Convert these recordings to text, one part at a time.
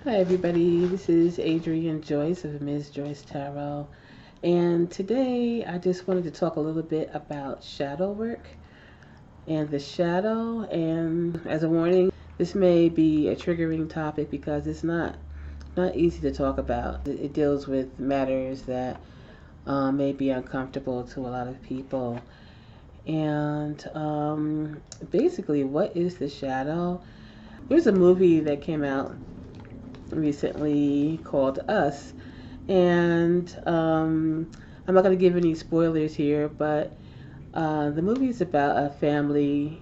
Hi everybody, this is Adrienne Joyce of Ms. Joyce Tarot, and today I just wanted to talk a little bit about shadow work and the shadow. And as a warning, this may be a triggering topic because it's not easy to talk about. It deals with matters that may be uncomfortable to a lot of people. And basically, what is the shadow? There's a movie that came out recently called Us, and I'm not going to give any spoilers here, but the movie is about a family,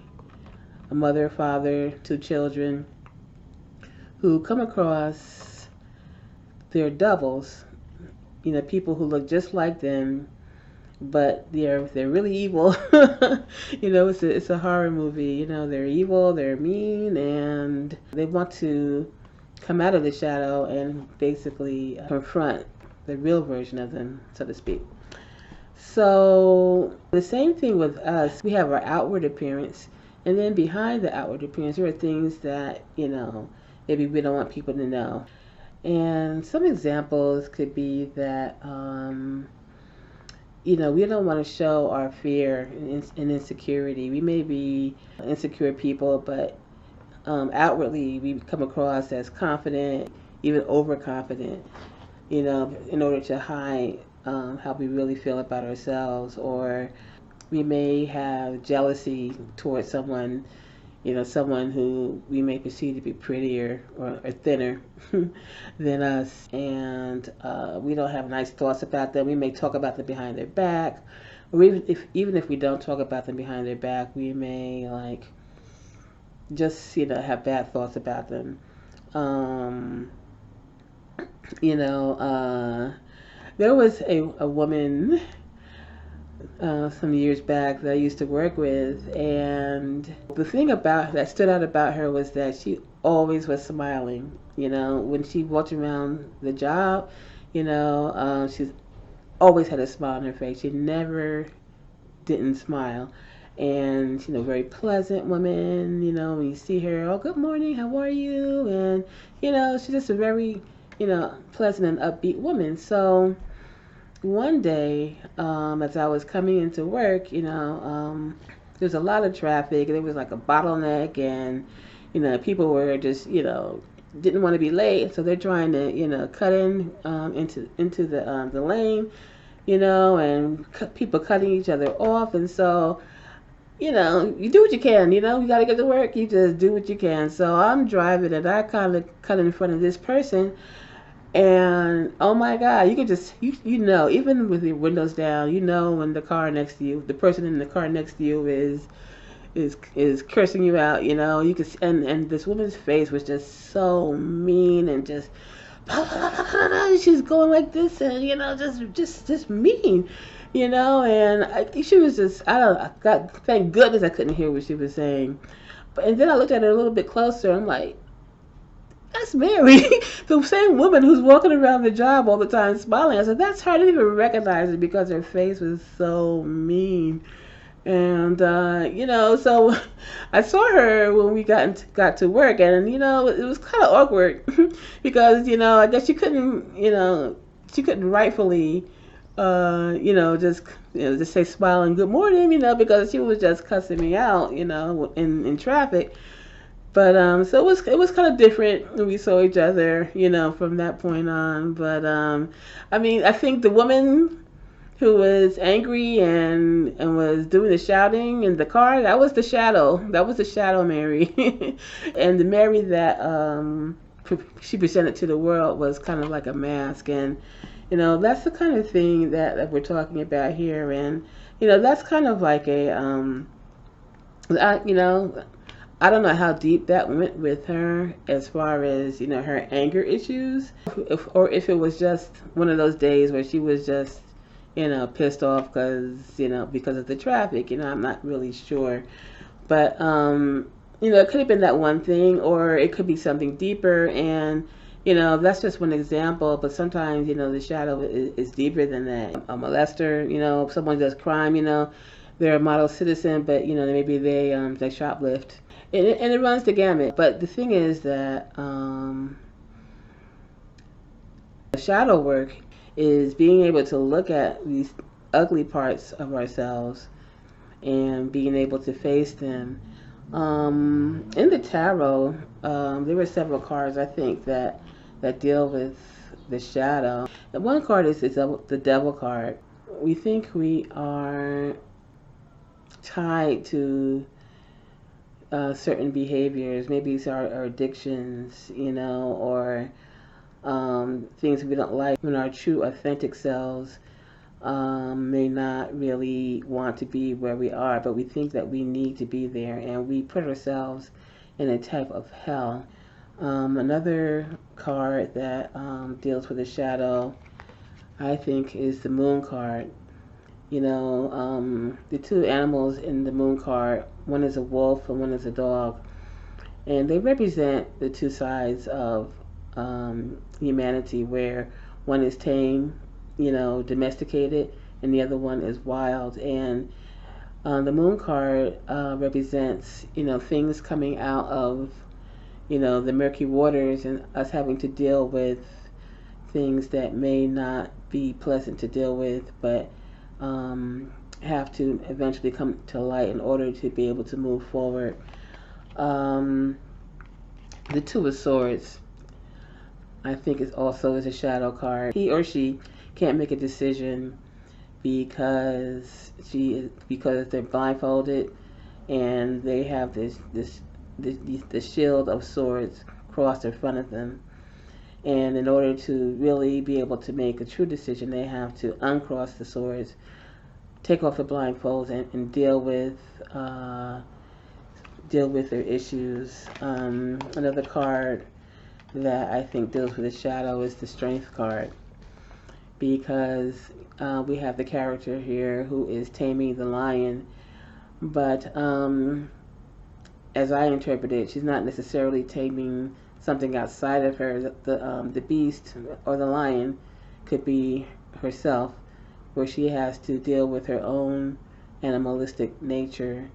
a mother, father, two children, who come across their doubles. You know, people who look just like them, but they're really evil. It's a horror movie. You know, they're evil, they're mean, and they want to come out of the shadow and basically confront the real version of them, so to speak. So the same thing with us. We have our outward appearance, and then behind the outward appearance, there are things that maybe we don't want people to know. And some examples could be that we don't want to show our fear and insecurity. We may be insecure people, but outwardly we come across as confident, even overconfident, in order to hide how we really feel about ourselves. Or we may have jealousy towards someone, someone who we may perceive to be prettier or thinner than us, and we don't have nice thoughts about them. We may talk about them behind their back, or even if we don't talk about them behind their back, we may just have bad thoughts about them. Um, you know, there was a woman some years back that I used to work with, and the thing about that stood out about her was that she always was smiling. When she walked around the job, she's always had a smile on her face. She never didn't smile. And very pleasant woman. When you see her, oh, good morning, how are you? And she's just a very pleasant and upbeat woman. So one day, as I was coming into work, there was a lot of traffic. There was like a bottleneck, and people were just didn't want to be late, so they're trying to cut in into the lane, and people cutting each other off. And so you do what you can. You got to get to work. You just do what you can. So I'm driving, and I kind of cut in front of this person, and oh my God, you can just even with your windows down, when the car next to you, the person in the car next to you is cursing you out. You could, and this woman's face was just so mean and just she's going like this, and just mean. And I think she was just, I don't know, God, thank goodness I couldn't hear what she was saying. And then I looked at her a little bit closer. I'm like, that's Mary, the same woman who's walking around the job all the time smiling. I said, that's her. I didn't even recognize her because her face was so mean. And so I saw her when we got to work, and it was kind of awkward because I guess she couldn't rightfully just say smile and good morning, because she was just cussing me out, in traffic. But so it was kind of different when we saw each other, from that point on. But I mean, I think the woman who was angry and was doing the shouting in the car, that was the shadow. That was the shadow Mary. And the Mary that she presented to the world was kind of like a mask. And that's the kind of thing that we're talking about here. And that's kind of like a I, I don't know how deep that went with her as far as her anger issues, or if it was just one of those days where she was just pissed off because of the traffic. I'm not really sure, but it could have been that one thing, or it could be something deeper. And that's just one example. But sometimes the shadow is deeper than that. A molester, if someone does crime, they're a model citizen, but maybe they shoplift, and it runs the gamut. But the thing is that shadow work is being able to look at these ugly parts of ourselves and being able to face them. In the tarot, there were several cards I think that deal with the shadow. And one card is the Devil card. We think we are tied to certain behaviors. Maybe it's our addictions, or things we don't like when our true, authentic selves may not really want to be where we are, but we think that we need to be there, and we put ourselves in a type of hell. Another card that deals with the shadow, I think, is the Moon card. The two animals in the Moon card, one is a wolf and one is a dog, and they represent the two sides of humanity, where one is tame, domesticated, and the other one is wild. And the Moon card represents, things coming out of, the murky waters, and us having to deal with things that may not be pleasant to deal with, but have to eventually come to light in order to be able to move forward. The Two of Swords, I think, is also is a shadow card. He or she can't make a decision because they're blindfolded and they have the shield of swords crossed in front of them. And in order to really be able to make a true decision, they have to uncross the swords, take off the blindfolds, and deal with their issues. Another card that I think deals with the shadow is the Strength card, because we have the character here who is taming the lion, but as I interpret it, she's not necessarily taming something outside of her. The beast or the lion could be herself, where she has to deal with her own animalistic nature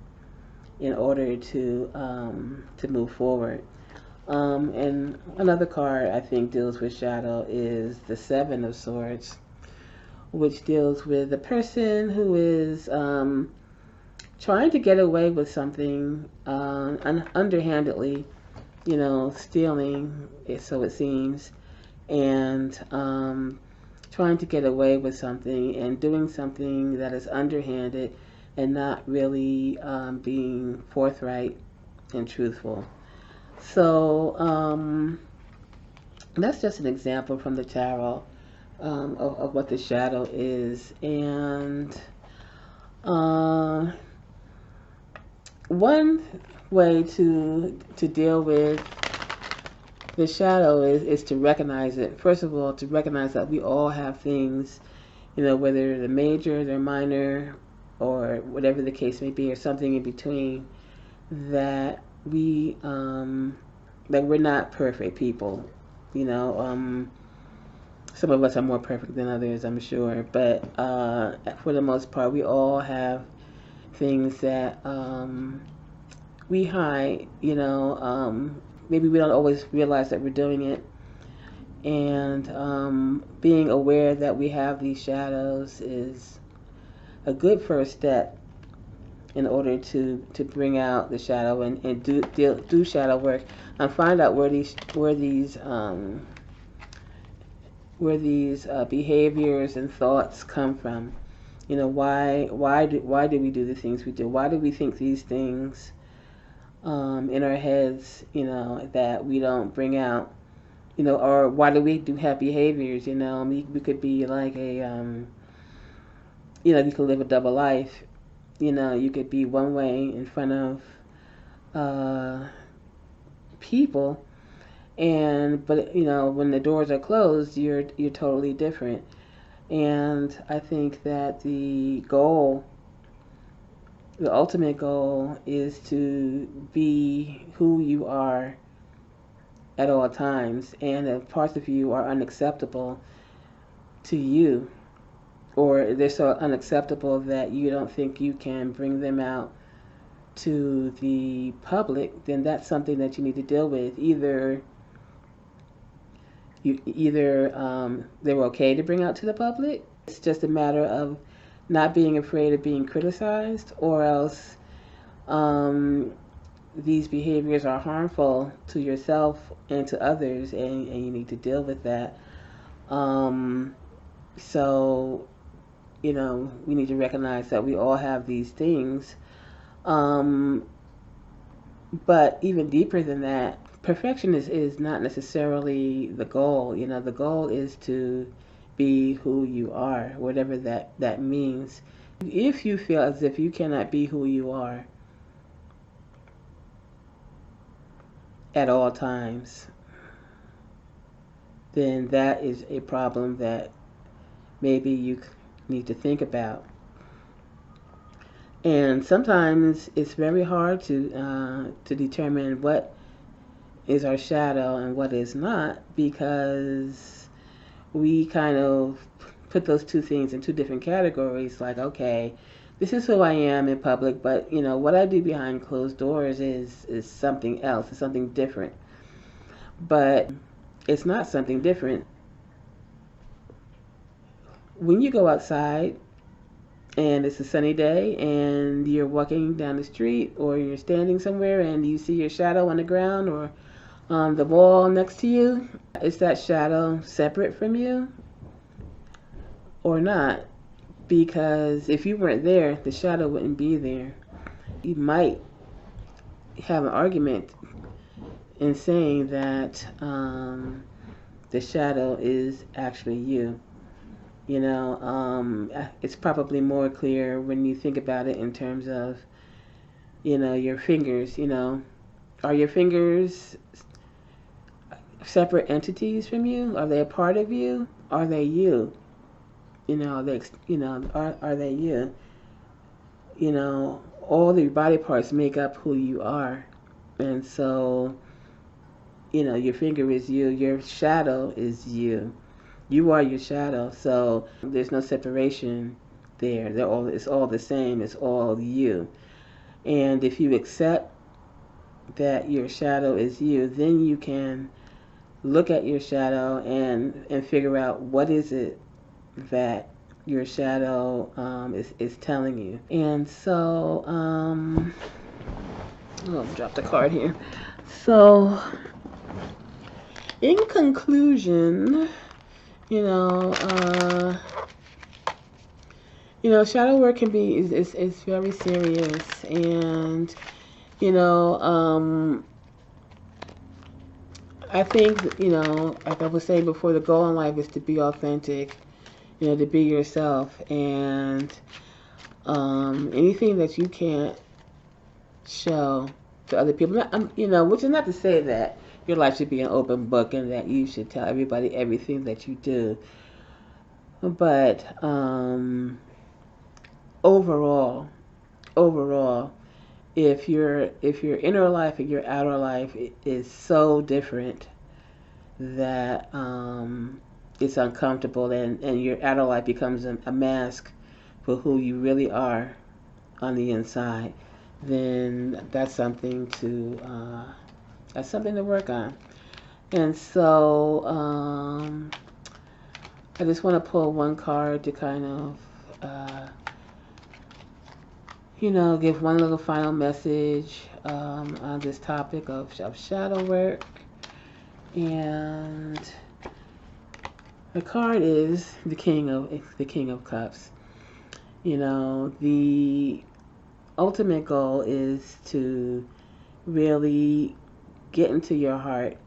in order to move forward. And another card I think deals with shadow is the Seven of Swords, which deals with a person who is trying to get away with something underhandedly, stealing, so it seems, and trying to get away with something and doing something that is underhanded and not really being forthright and truthful. So that's just an example from the tarot of what the shadow is. And one way to deal with the shadow is to recognize it. First of all, to recognize that we all have things, whether they're major, they're minor, or whatever the case may be, or something in between, that that we're not perfect people. Some of us are more perfect than others, I'm sure, but for the most part, we all have things that we hide. Maybe we don't always realize that we're doing it, and being aware that we have these shadows is a good first step in order to bring out the shadow and do shadow work and find out where these behaviors and thoughts come from. Why do we do the things we do? Why do we think these things in our heads, that we don't bring out, or why do we have behaviors? We could be like you could live a double life. You could be one way in front of people, but when the doors are closed, you're totally different. And I think that the ultimate goal is to be who you are at all times, and if parts of you are unacceptable to you, or they're so unacceptable that you don't think you can bring them out to the public, then that's something that you need to deal with. Either you either they were okay to bring out to the public. It's just a matter of not being afraid of being criticized, or else these behaviors are harmful to yourself and to others, and you need to deal with that. Um, so, we need to recognize that we all have these things. Um, but even deeper than that, perfection is not necessarily the goal. The goal is to be who you are, whatever that means. If you feel as if you cannot be who you are at all times, then that is a problem that maybe you need to think about. And sometimes it's very hard to determine what is our shadow and what is not, because we kind of put those two things in two different categories. Like, okay, this is who I am in public, but what I do behind closed doors is something else. It's something different. But it's not something different. When you go outside and it's a sunny day and you're walking down the street, or you're standing somewhere and you see your shadow on the ground or on the wall next to you, is that shadow separate from you or not? Because if you weren't there, the shadow wouldn't be there. You might have an argument in saying that the shadow is actually you. It's probably more clear when you think about it in terms of, your fingers. Are your fingers separate entities from you? Are they a part of you? Are they you? Are they you? All the body parts make up who you are. And so, your finger is you, your shadow is you. You are your shadow, so there's no separation there. It's all the same. It's all you. And if you accept that your shadow is you, then you can look at your shadow and figure out what is it that your shadow is telling you. And so, drop the card here. So, in conclusion, shadow work can be is very serious, and I think like I was saying before, the goal in life is to be authentic, to be yourself, and anything that you can't show to other people, which is not to say that your life should be an open book and that you should tell everybody everything that you do. But overall, if your inner life and your outer life is so different that it's uncomfortable, and your outer life becomes a mask for who you really are on the inside, then that's something to work on. And so I just want to pull one card to kind of give one little final message on this topic of shadow work. And the card is the King of Cups. The ultimate goal is to really get into your heart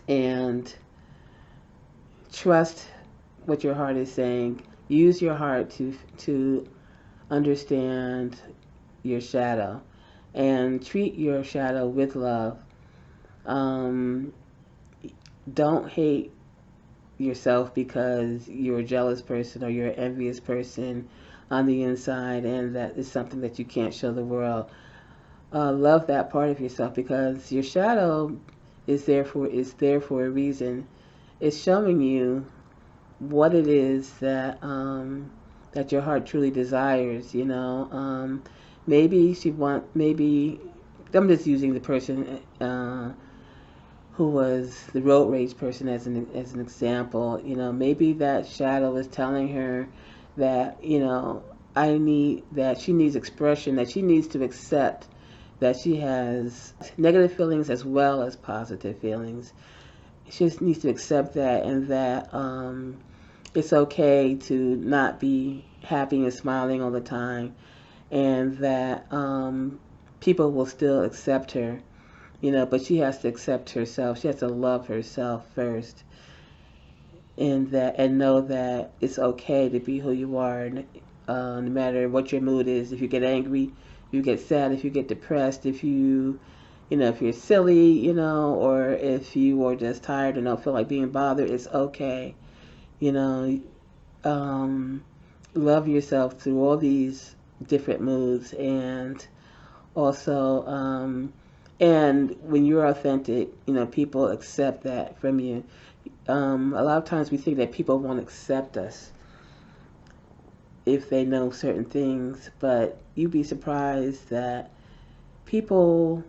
and trust what your heart is saying. Use your heart to understand your shadow and treat your shadow with love. Don't hate yourself because you're a jealous person or you're an envious person on the inside, and that is something that you can't show the world. Love that part of yourself, because your shadow is there for a reason. It's showing you what it is that that your heart truly desires. Maybe I'm just using the person who was the road rage person as an example. Maybe that shadow is telling her that, that she needs expression, that she needs to accept that she has negative feelings as well as positive feelings. She just needs to accept that, and that it's okay to not be happy and smiling all the time, and that people will still accept her, but she has to accept herself. She has to love herself first, and know that it's okay to be who you are, no matter what your mood is. If you get angry, if you get sad, if you get depressed, if you're silly, or if you are just tired and don't feel like being bothered, it's okay. You know, um, love yourself through all these different moods, and also, and when you're authentic, people accept that from you. A lot of times we think that people won't accept us if they know certain things, but you'd be surprised that people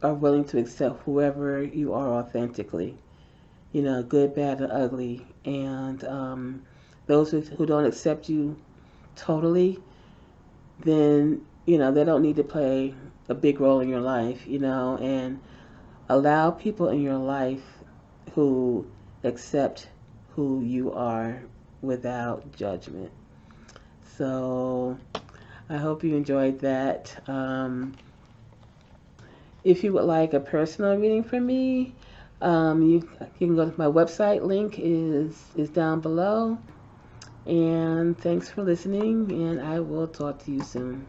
are willing to accept whoever you are authentically, good, bad, and ugly. And those who don't accept you totally, then, they don't need to play a big role in your life, and allow people in your life who accept who you are without judgment. So I hope you enjoyed that. If you would like a personal reading from me, you can go to my website. Link is down below. And thanks for listening, and I will talk to you soon.